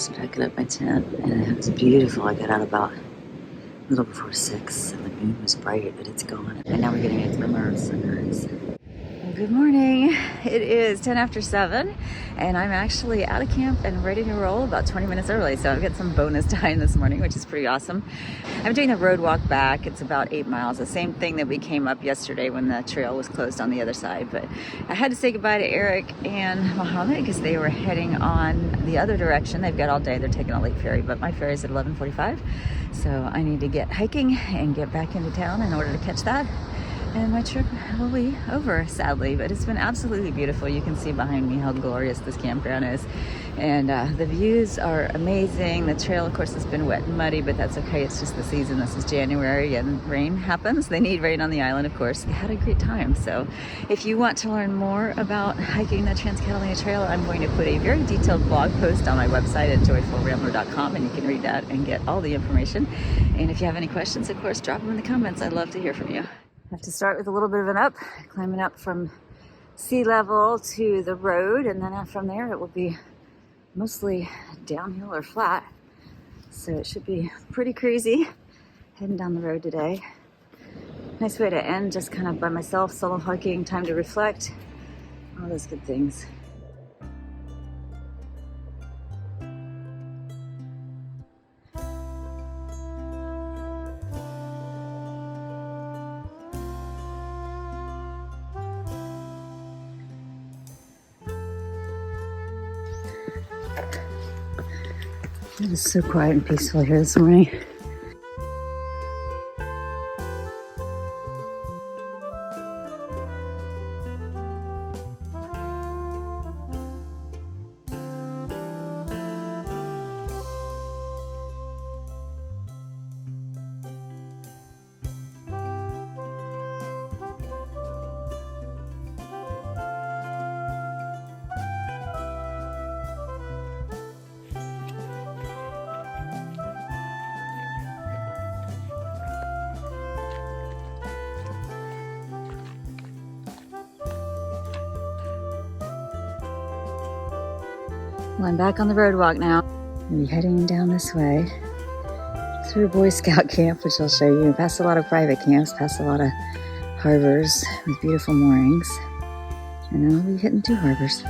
Just packing up my tent, and it was beautiful. I got out about a little before 6, and the moon was bright, but it's gone. And now we're getting a glimmer of sunrise. Good morning. It is 10 after 7 and I'm actually out of camp and ready to roll about 20 minutes early. So I've got some bonus time this morning, which is pretty awesome. I'm doing the road walk back. It's about 8 miles, the same thing that we came up yesterday when the trail was closed on the other side. But I had to say goodbye to Eric and Mohammed because they were heading on the other direction. They've got all day. They're taking a late ferry, but my ferry's at 11:45. So I need to get hiking and get back into town in order to catch that. And my trip will be over, sadly, but it's been absolutely beautiful. You can see behind me how glorious this campground is. And the views are amazing. The trail, of course, has been wet and muddy, but that's okay. It's just the season. This is January and rain happens. They need rain on the island, of course. I had a great time. So if you want to learn more about hiking the Trans Catalina Trail, I'm going to put a very detailed blog post on my website at joyfulrambler.com, and you can read that and get all the information. And if you have any questions, of course, drop them in the comments. I'd love to hear from you. I have to start with a little bit of an up, climbing up from sea level to the road, and then from there it will be mostly downhill or flat. So it should be pretty crazy heading down the road today. Nice way to end, just kind of by myself, solo hiking, time to reflect, all those good things. It is so quiet and peaceful here this morning. Well, I'm back on the road walk now. I'll be heading down this way through Boy Scout camp, which I'll show you. Past a lot of private camps, past a lot of harbors with beautiful moorings. And then I'll be hitting 2 harbors.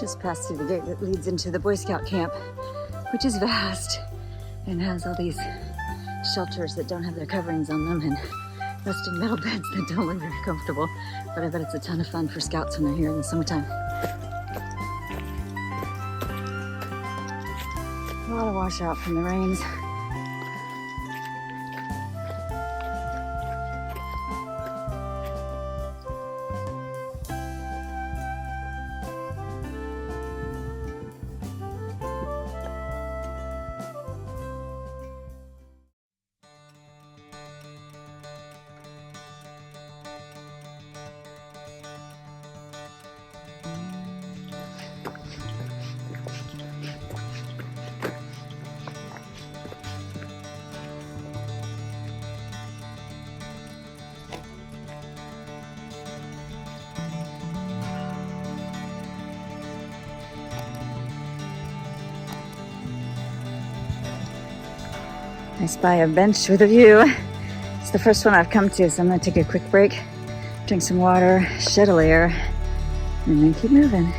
Just passed through the gate that leads into the Boy Scout camp, which is vast and has all these shelters that don't have their coverings on them and rusting metal beds that don't look very comfortable. But I bet it's a ton of fun for scouts when they're here in the summertime. A lot of washout from the rains. I spy a bench with a view. It's the first one I've come to, so I'm gonna take a quick break, drink some water, shed a layer, and then keep moving.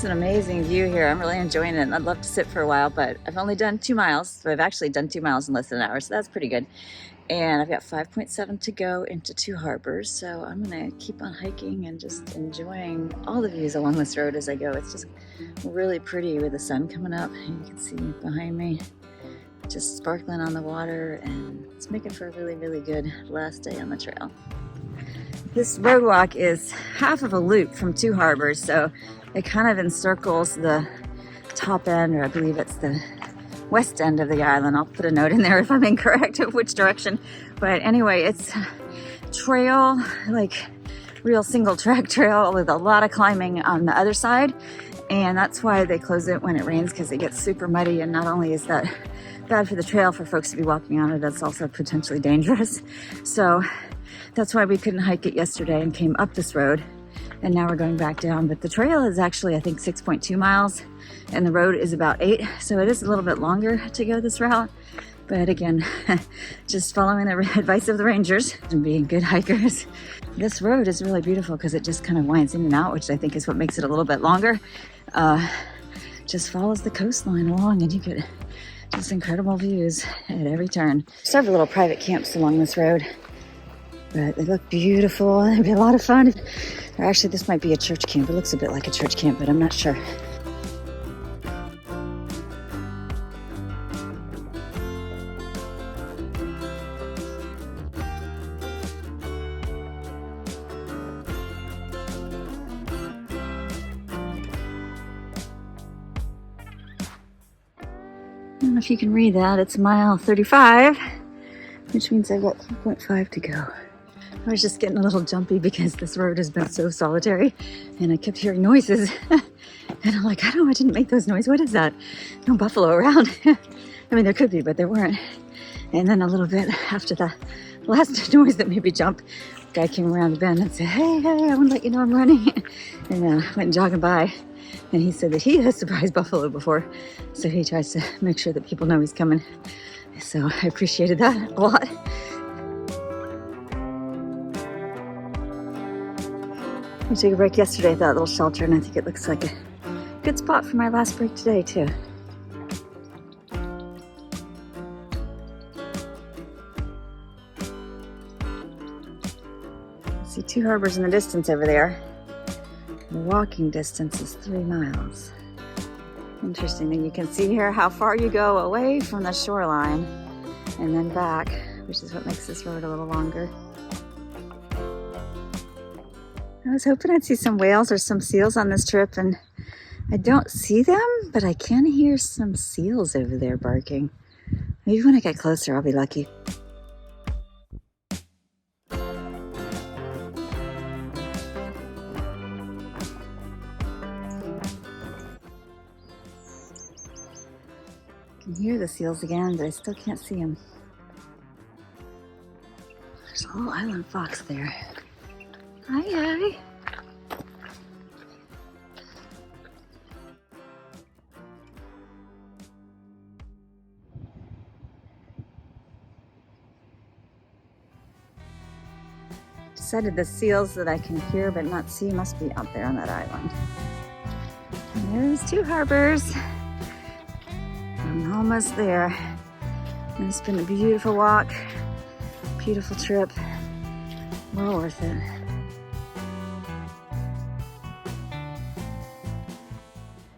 It's an amazing view here. I'm really enjoying it, and I'd love to sit for a while, but I've only done 2 miles. So I've actually done 2 miles in less than an hour, so that's pretty good. And I've got 5.7 to go into Two Harbors, so I'm gonna keep on hiking and just enjoying all the views along this road as I go. It's just really pretty with the sun coming up. You can see behind me, just sparkling on the water, and it's making for a really, really good last day on the trail. This road walk is half of a loop from Two Harbors, so it kind of encircles the top end, or I believe it's the west end of the island. I'll put a note in there if I'm incorrect of which direction. But anyway, it's trail, like real single track trail with a lot of climbing on the other side. And that's why they close it when it rains, because it gets super muddy. And not only is that bad for the trail for folks to be walking on it, it's also potentially dangerous. So that's why we couldn't hike it yesterday and came up this road. And now we're going back down. But the trail is actually, I think, 6.2 miles. And the road is about 8, so it is a little bit longer to go this route. But again, just following the advice of the rangers and being good hikers. This road is really beautiful because it just kind of winds in and out, which I think is what makes it a little bit longer. Just follows the coastline along, and you get just incredible views at every turn. Several little private camps along this road, but they look beautiful. It'd be a lot of fun. Or actually, this might be a church camp. It looks a bit like a church camp, but I'm not sure. I don't know if you can read that. It's mile 35, which means I've got 3.5 to go. I was just getting a little jumpy because this road has been so solitary and I kept hearing noises. And I'm like, I didn't make those noises. What is that? No buffalo around. I mean, there could be, but there weren't. And then a little bit after the last noise that made me jump, a guy came around the bend and said, hey, I want to let you know I'm running. And went jogging by. And he said that he has surprised buffalo before. So he tries to make sure that people know he's coming. So I appreciated that a lot. I took a break yesterday at that little shelter, and I think it looks like a good spot for my last break today too. I see Two Harbors in the distance over there. The walking distance is 3 miles. Interesting, and you can see here how far you go away from the shoreline and then back, which is what makes this road a little longer. I was hoping I'd see some whales or some seals on this trip, and I don't see them, but I can hear some seals over there barking. Maybe when I get closer, I'll be lucky. I can hear the seals again, but I still can't see them. There's a little island fox there. Hi. Decided the seals that I can hear but not see must be out there on that island. And there's Two Harbors. I'm almost there. And it's been a beautiful walk, beautiful trip, well worth it.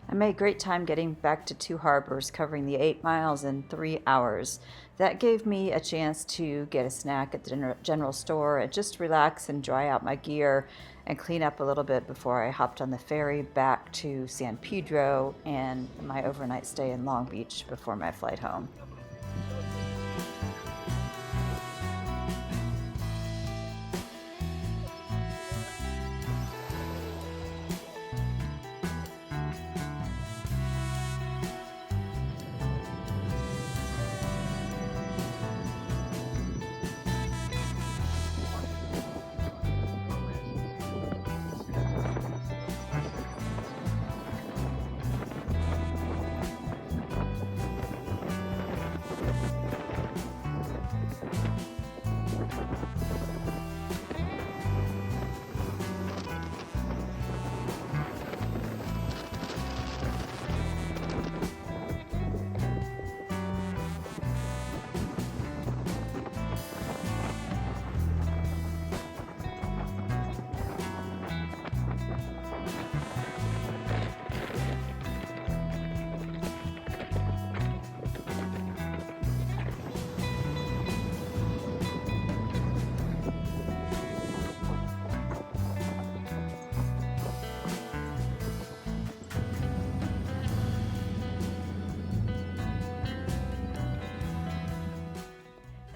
I made great time getting back to Two Harbors, covering the 8 miles in 3 hours. That gave me a chance to get a snack at the general store and just relax and dry out my gear and clean up a little bit before I hopped on the ferry back to San Pedro and my overnight stay in Long Beach before my flight home.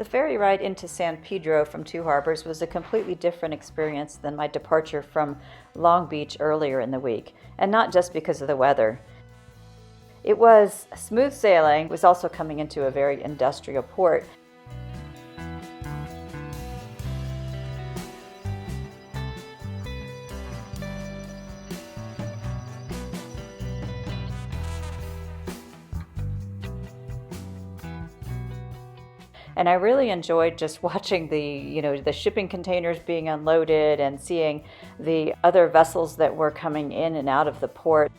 ferry ride into San Pedro from Two Harbors was a completely different experience than my departure from Long Beach earlier in the week, and not just because of the weather. It was smooth sailing. It was also coming into a very industrial port. And I really enjoyed just watching the shipping containers being unloaded and seeing the other vessels that were coming in and out of the port.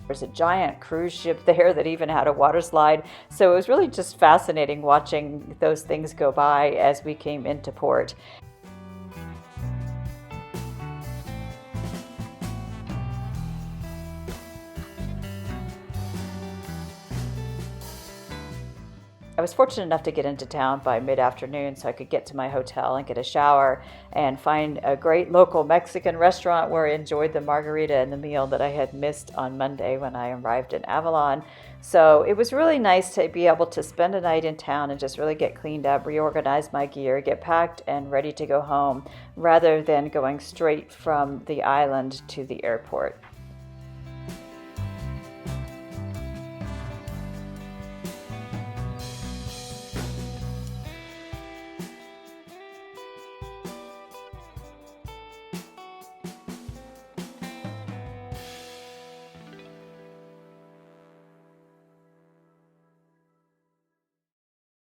There's a giant cruise ship there that even had a water slide. So it was really just fascinating watching those things go by as we came into port. I was fortunate enough to get into town by mid-afternoon so I could get to my hotel and get a shower and find a great local Mexican restaurant where I enjoyed the margarita and the meal that I had missed on Monday when I arrived in Avalon. So it was really nice to be able to spend a night in town and just really get cleaned up, reorganize my gear, get packed and ready to go home rather than going straight from the island to the airport.